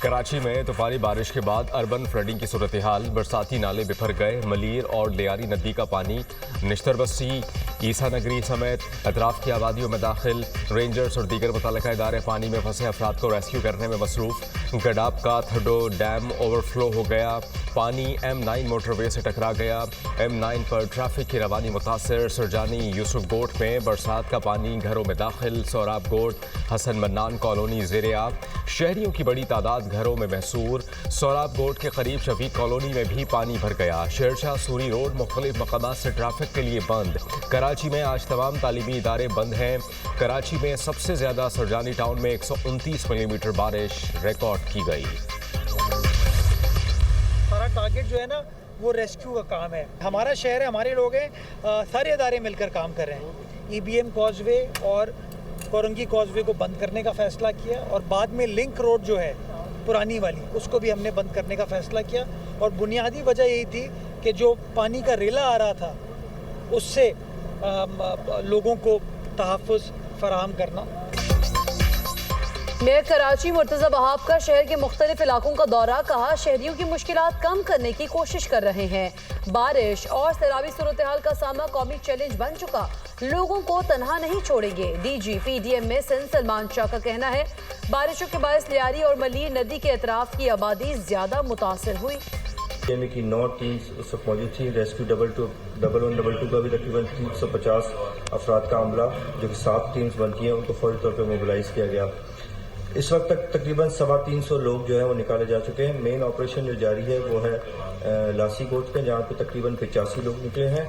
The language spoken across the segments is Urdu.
کراچی میں طوفانی بارش کے بعد اربن فلڈنگ کی صورتحال، برساتی نالے بفر گئے، ملیر اور لیاری ندی کا پانی نشتر بستی، عیسیٰ نگری سمیت اطراف کی آبادیوں میں داخل، رینجرز اور دیگر متعلقہ ادارے پانی میں پھنسے افراد کو ریسکیو کرنے میں مصروف۔ گڈاب کا تھڈو ڈیم اوور فلو ہو گیا، پانی M9 موٹر وے سے ٹکرا گیا، M9 پر ٹریفک کی روانی متاثر، سرجانی یوسف گوٹ میں برسات کا پانی گھروں میں داخل، سوراب گوٹ حسن منان کالونی زیر آب، شہریوں کی بڑی تعداد گھروں میں محصور، سوراب گوٹ کے قریب شفیق کالونی میں بھی پانی بھر گیا، شیرشاہ سوری روڈ مختلف مقامات سے ٹریفک کے لیے بند۔ کراچی میں آج تمام تعلیمی ادارے بند ہیں۔ کراچی میں سب سے زیادہ سرجانی ٹاؤن میں 129 ملی میٹر بارش ریکارڈ کی گئی۔ ہمارا ٹارگٹ جو ہے نا وہ ریسکیو کا کام ہے، ہمارا شہر ہے، ہمارے لوگ ہیں، سارے ادارے مل کر کام کر رہے ہیں۔ EBM کاز وے اور کورنگی کاز وے کو بند کرنے کا فیصلہ کیا، اور بعد میں لنک روڈ جو ہے پرانی والی اس کو بھی ہم نے بند کرنے کا فیصلہ کیا، اور بنیادی وجہ یہی تھی کہ جو پانی کا ریلا آ رہا تھا اس سے لوگوں کو تحفظ فراہم کرنا۔ میئر کراچی مرتضی وہاب کا شہر کے مختلف علاقوں کا دورہ، کہا شہریوں کی مشکلات کم کرنے کی کوشش کر رہے ہیں، بارش اور سیلابی صورتحال کا سامنا قومی چیلنج بن چکا، لوگوں کو تنہا نہیں چھوڑیں گے۔ DG PDM میں سندھ سلمان شاہ کا کہنا ہے بارشوں کے باعث لیاری اور ملیر ندی کے اطراف کی آبادی زیادہ متاثر ہوئی۔ کی 9 ٹیمز اس وقت موجود تھیں، ریسکیو 112 کا بھی تقریباً 350 افراد کا عملہ جو کہ 7 ٹیمز بنتی ہیں ان کو فوری طور پہ موبلائز کیا گیا۔ اس وقت تک تقریباً 350 لوگ جو ہیں وہ نکالے جا چکے ہیں۔ مین آپریشن جو جاری ہے وہ ہے لاسی کوٹ پہ، جہاں پہ تقریباً 85 لوگ نکلے ہیں۔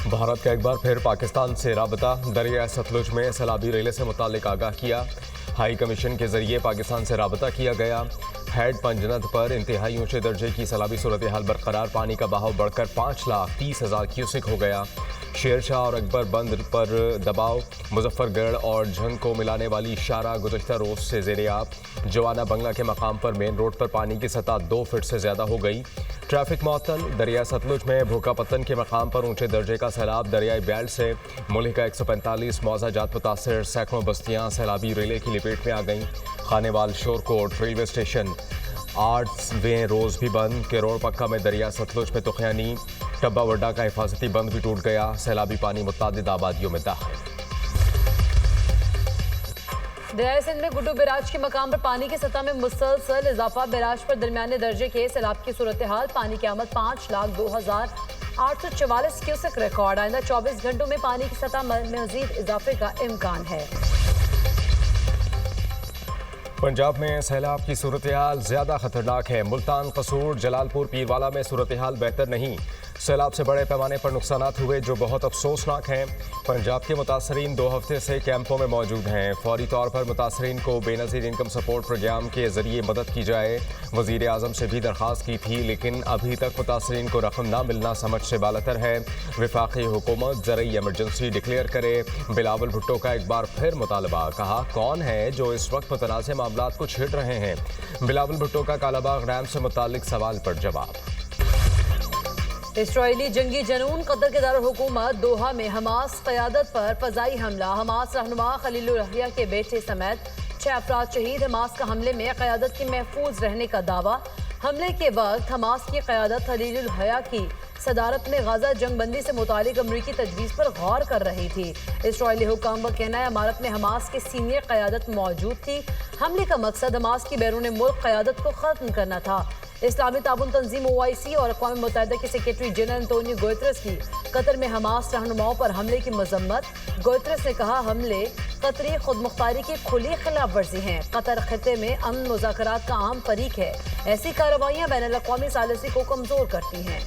بھارت کا ایک بار پھر پاکستان سے رابطہ، دریائے ستلج میں سیلابی ریلے سے متعلق آگاہ کیا، ہائی کمیشن کے ذریعے پاکستان سے رابطہ کیا گیا۔ ہیڈ پنجنت پر انتہائی اونچے درجے کی سیلابی صورتحال برقرار، پانی کا بہاؤ بڑھ کر 5,30,000 کیوسک ہو گیا۔ شیرشاہ اور اکبر بند پر دباؤ، مظفر گڑھ اور جھنگ کو ملانے والی شارہ گزشتہ روز سے زیر آب، جوانا بنگلہ کے مقام پر مین روڈ پر پانی کی سطح 2 فٹ سے زیادہ ہو گئی۔ ٹریفک معطل، دریائے ستلج میں بھوکا پتن کے مقام پر اونچے درجے کا سیلاب، دریائے بیل سے ملک کا 145 موضع جات متاثر، سینکڑوں بستیاں سیلابی ریلے کی لپیٹ میں آ گئیں۔ خانے وال شورکوٹ ریلوے اسٹیشن 8ویں روز بھی بند، کروڑ پکا میں دریا ستلج میں طوفانی، ٹبا وڈا کا حفاظتی بند بھی ٹوٹ گیا، سیلابی پانی متعدد آبادیوں میں داخل۔ دریائے سندھ میں گڈو بیراج کے مقام پر پانی کی سطح میں مسلسل اضافہ، بیراج پر درمیانے درجے کے سیلاب کی صورتحال، پانی کی آمد 5,02,844 کیوسک ریکارڈ، آئندہ 24 گھنٹوں میں پانی کی سطح میں مزید اضافے کا امکان ہے۔ پنجاب میں سیلاب کی صورتحال زیادہ خطرناک ہے، ملتان، قصور، جلال پور، پیروالا میں صورتحال بہتر نہیں، سیلاب سے بڑے پیمانے پر نقصانات ہوئے جو بہت افسوسناک ہیں۔ پنجاب کے متاثرین 2 ہفتے سے کیمپوں میں موجود ہیں، فوری طور پر متاثرین کو بے نظیر انکم سپورٹ پروگرام کے ذریعے مدد کی جائے، وزیر اعظم سے بھی درخواست کی تھی لیکن ابھی تک متاثرین کو رقم نہ ملنا سمجھ سے بالاتر ہے۔ وفاقی حکومت زرعی ایمرجنسی ڈکلیئر کرے، بلاول بھٹو کا ایک بار پھر مطالبہ، کہا کون ہے جو اس وقت متنازع معاملات کو چھیڑ رہے ہیں، بلاول بھٹو کا کالا باغ ڈیم سے متعلق سوال پر جواب۔ اسرائیلی جنگی جنون، قطر کے دارالحکومت دوحہ میں حماس قیادت پر فضائی حملہ، حماس رہنما خلیل الحیہ کے بیٹے سمیت 6 افراد شہید، حماس کا حملے میں قیادت کے محفوظ رہنے کا دعویٰ، حملے کے وقت حماس کی قیادت خلیل الحیہ کی صدارت میں غزہ جنگ بندی سے متعلق امریکی تجویز پر غور کر رہی تھی۔ اسرائیلی حکام کا کہنا ہے عمارت میں حماس کے سینئر قیادت موجود تھی، حملے کا مقصد حماس کی بیرون ملک قیادت کو ختم کرنا تھا۔ اسلامی تعاون تنظیم OIC اور اقوام متحدہ کے سیکریٹری جنرل انتونیو گوترس کی قطر میں حماس رہنماؤں پر حملے کی مذمت، گوترس نے کہا حملے قطری خود مختاری کی کھلی خلاف ورزی ہیں، قطر خطے میں امن مذاکرات کا عام فریق ہے، ایسی کارروائیاں بین الاقوامی ثالثی کو کمزور کرتی ہیں۔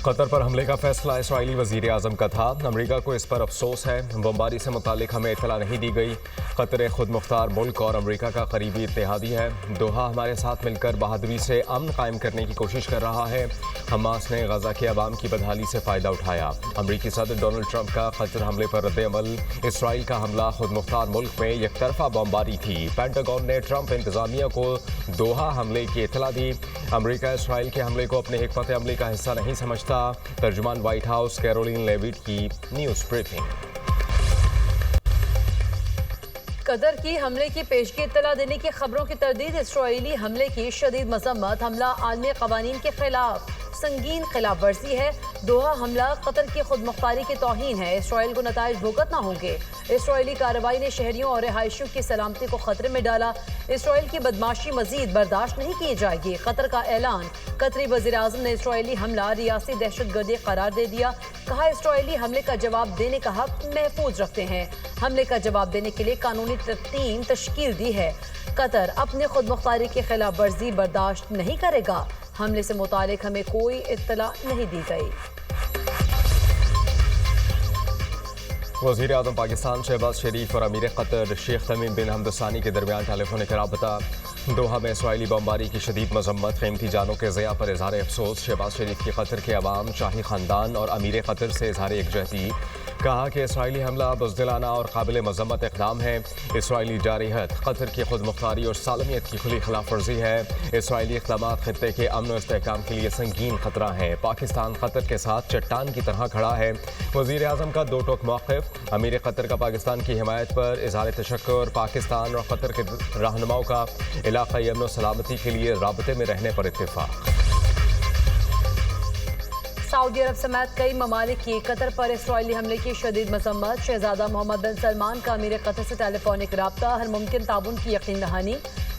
قطر پر حملے کا فیصلہ اسرائیلی وزیر اعظم کا تھا، امریکہ کو اس پر افسوس ہے، بمباری سے متعلق ہمیں اطلاع نہیں دی گئی، قطر خود مختار ملک اور امریکہ کا قریبی اتحادی ہے، دوحہ ہمارے ساتھ مل کر بہادری سے امن قائم کرنے کی کوشش کر رہا ہے، حماس نے غزہ کے عوام کی بدحالی سے فائدہ اٹھایا، امریکی صدر ڈونلڈ ٹرمپ کا قطر حملے پر رد عمل، اسرائیل کا حملہ خود مختار ملک میں یک طرفہ بمباری تھی، پینٹاگون نے ٹرمپ انتظامیہ کو دوحہ حملے کی اطلاع دی، امریکہ اسرائیل کے حملے کو اپنے حکمت عملی کا حصہ نہیں سمجھتا، ترجمان وائٹ ہاؤس کیرولین لیوٹ کی نیوز بریفنگ۔ قطر کی حملے کی پیشگی اطلاع دینے کی خبروں کی تردید، اسرائیلی حملے کی شدید مذمت، حملہ عالمی قوانین کے خلاف سنگین خلاف ورزی ہے، دوحہ حملہ قطر کی خود مختاری کی توہین ہے، اسرائیل کو نتائج بھگتنا ہوں گے، اسرائیلی کارروائی نے شہریوں اور رہائشیوں کی سلامتی کو خطرے میں ڈالا، اسرائیل کی بدماشی مزید برداشت نہیں کی جائے گی، قطر کا اعلان، قطری وزیر اعظم نے اسرائیلی حملہ ریاستی دہشت گردی قرار دے دیا، کہا اسرائیلی حملے کا جواب دینے کا حق محفوظ رکھتے ہیں، حملے کا جواب دینے کے لیے قانونی ٹیم تشکیل دی ہے، قطر اپنے خود مختاری کی خلاف ورزی برداشت نہیں کرے گا، حملے سے متعلق ہمیں کوئی اطلاع نہیں دی گئی۔ وزیر اعظم پاکستان شہباز شریف اور امیر قطر شیخ تمیم بن حمد ثانی کے درمیان ٹیلیفونک رابطہ، دوحہ میں اسرائیلی بمباری کی شدید مذمت، قیمتی جانوں کے ضیاع پر اظہار افسوس، شہباز شریف کی قطر کے عوام، شاہی خاندان اور امیر قطر سے اظہار یکجہتی، کہا کہ اسرائیلی حملہ بزدلانہ اور قابل مذمت اقدام ہے، اسرائیلی جارحیت قطر کی خود مختاری اور سالمیت کی کھلی خلاف ورزی ہے، اسرائیلی اقدامات خطے کے امن و استحکام کے لیے سنگین خطرہ ہیں، پاکستان قطر کے ساتھ چٹان کی طرح کھڑا ہے، وزیر اعظم کا دو ٹوک موقف، امیر قطر کا پاکستان کی حمایت پر اظہار تشکر، پاکستان اور قطر کے رہنماؤں کا علاقائی امن و سلامتی کے لیے رابطے میں رہنے پر اتفاق۔ سعودی عرب سمیت کئی ممالک کی قطر پر اسرائیلی حملے کی شدید مذمت، شہزادہ محمد بن سلمان کا امیر قطر سے ٹیلیفونک رابطہ، ہر ممکن تعاون کی یقین دہانی،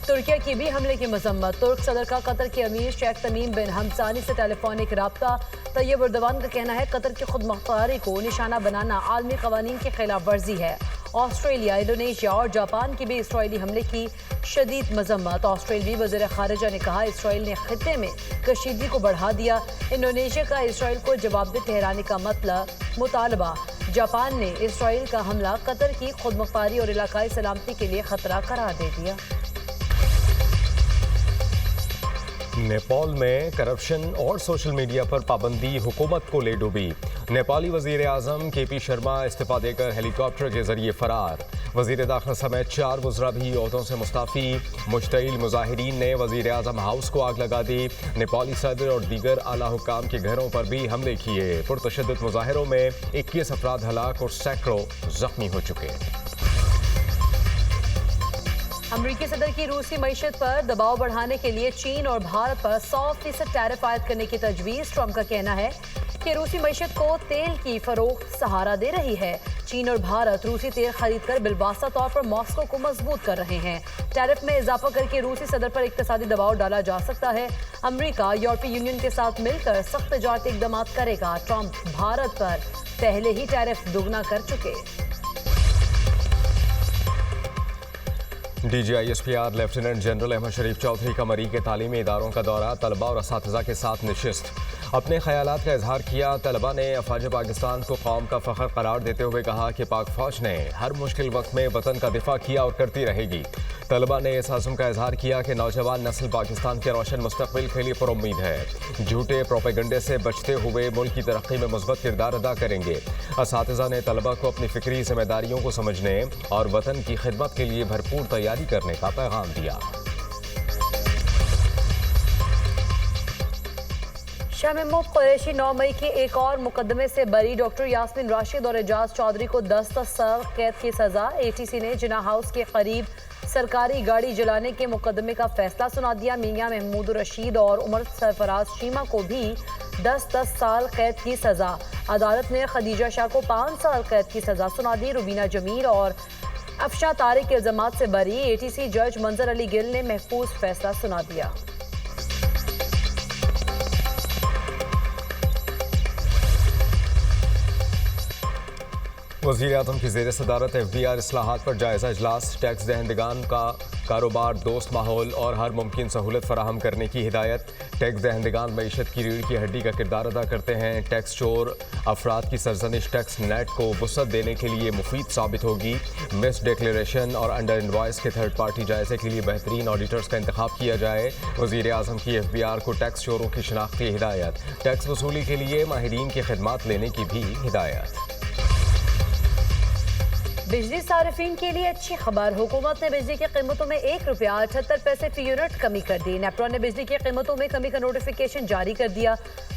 ترکیہ کی بھی حملے کی مذمت، ترک صدر کا قطر کے امیر شیخ تمیم بن حمد ثانی سے ٹیلیفونک رابطہ، طیب اردوان کا کہنا ہے قطر کی خود مختاری کو نشانہ بنانا عالمی قوانین کی خلاف ورزی ہے، آسٹریلیا، انڈونیشیا اور جاپان کی بھی اسرائیلی حملے کی شدید مذمت، آسٹریلوی وزیر خارجہ نے کہا اسرائیل نے خطے میں کشیدگی کو بڑھا دیا، انڈونیشیا کا اسرائیل کو جواب دہ ٹھہرانے کا مطالبہ، جاپان نے اسرائیل کا حملہ قطر کی خود مختاری اور علاقائی سلامتی کے لیے خطرہ قرار دے دیا۔ نیپال میں کرپشن اور سوشل میڈیا پر پابندی حکومت کو لے ڈوبی، نیپالی وزیر اعظم کے پی شرما استعفیٰ دے کر ہیلی کاپٹر کے ذریعے فرار، وزیر داخلہ سمیت 4 وزراء بھی عہدوں سے مستعفی، مشتعل مظاہرین نے وزیر اعظم ہاؤس کو آگ لگا دی، نیپالی صدر اور دیگر اعلیٰ حکام کے گھروں پر بھی حملے کیے، پرتشدد مظاہروں میں 21 افراد ہلاک اور سینکڑوں زخمی ہو چکے۔ امریکی صدر کی روسی معیشت پر دباؤ بڑھانے کے لیے چین اور بھارت پر 100% ٹیرف عائد کرنے کی تجویز، ٹرمپ کا کہنا ہے کہ روسی معیشت کو تیل کی فروخت سہارا دے رہی ہے، چین اور بھارت روسی تیل خرید کر بالواسطہ طور پر ماسکو کو مضبوط کر رہے ہیں، ٹیرف میں اضافہ کر کے روسی صدر پر اقتصادی دباؤ ڈالا جا سکتا ہے، امریکہ یورپی یونین کے ساتھ مل کر سخت تجارتی اقدامات کرے گا، ٹرمپ بھارت پر پہلے ہی ٹیرف دوگنا کر چکے۔ D G I S P R lieutenant general Ahmed Sharif Chaudhry کا مری کے تعلیمی اداروں کا دورہ، طلباء اور اساتذہ کے ساتھ نشست، اپنے خیالات کا اظہار کیا، طلباء نے افواج پاکستان کو قوم کا فخر قرار دیتے ہوئے کہا کہ پاک فوج نے ہر مشکل وقت میں وطن کا دفاع کیا اور کرتی رہے گی، طلباء نے اس عزم کا اظہار کیا کہ نوجوان نسل پاکستان کے روشن مستقبل کے لیے پر امید ہے، جھوٹے پروپیگنڈے سے بچتے ہوئے ملک کی ترقی میں مثبت کردار ادا کریں گے، اساتذہ نے طلباء کو اپنی فکری ذمہ داریوں کو سمجھنے اور وطن کی خدمت کے لیے بھرپور تیاری کرنے کا پیغام دیا۔ شاہ محمود قریشی 9 مئی کے ایک اور مقدمے سے بری، ڈاکٹر یاسمین راشد اور اعجاز چودھری کو 10 سال قید کی سزا، اے ٹی سی نے جناح ہاؤس کے قریب سرکاری گاڑی جلانے کے مقدمے کا فیصلہ سنا دیا، میاں محمود رشید اور عمر سرفراز شیما کو بھی 10 سال قید کی سزا، عدالت نے خدیجہ شاہ کو 5 سال قید کی سزا سنا دی، روبینہ جمیل اور افشاں طارق کے الزامات سے بری، اے ٹی سی جج منظر علی گل نے محفوظ فیصلہ سنا دیا۔ وزیر اعظم کی زیر صدارت ایف بی آر اصلاحات پر جائزہ اجلاس، ٹیکس دہندگان کا کاروبار دوست ماحول اور ہر ممکن سہولت فراہم کرنے کی ہدایت، ٹیکس دہندگان معیشت کی ریڑھ کی ہڈی کا کردار ادا کرتے ہیں، ٹیکس چور افراد کی سرزنش ٹیکس نیٹ کو وسعت دینے کے لیے مفید ثابت ہوگی، مس ڈکلیریشن اور انڈر انوائس کے تھرڈ پارٹی جائزے کے لیے بہترین آڈیٹرز کا انتخاب کیا جائے، وزیر اعظم کی ایف بی آر کو ٹیکس چوروں کی شناختی ہدایت، ٹیکس وصولی کے لیے ماہرین کی خدمات لینے کی بھی ہدایت۔ بجلی صارفین کے لیے اچھی خبر، حکومت نے بجلی کی قیمتوں میں 1 روپیہ 78 پیسے فی یونٹ کمی کر دی، نیپرا نے بجلی کی قیمتوں میں کمی کا نوٹیفیکیشن جاری کر دیا،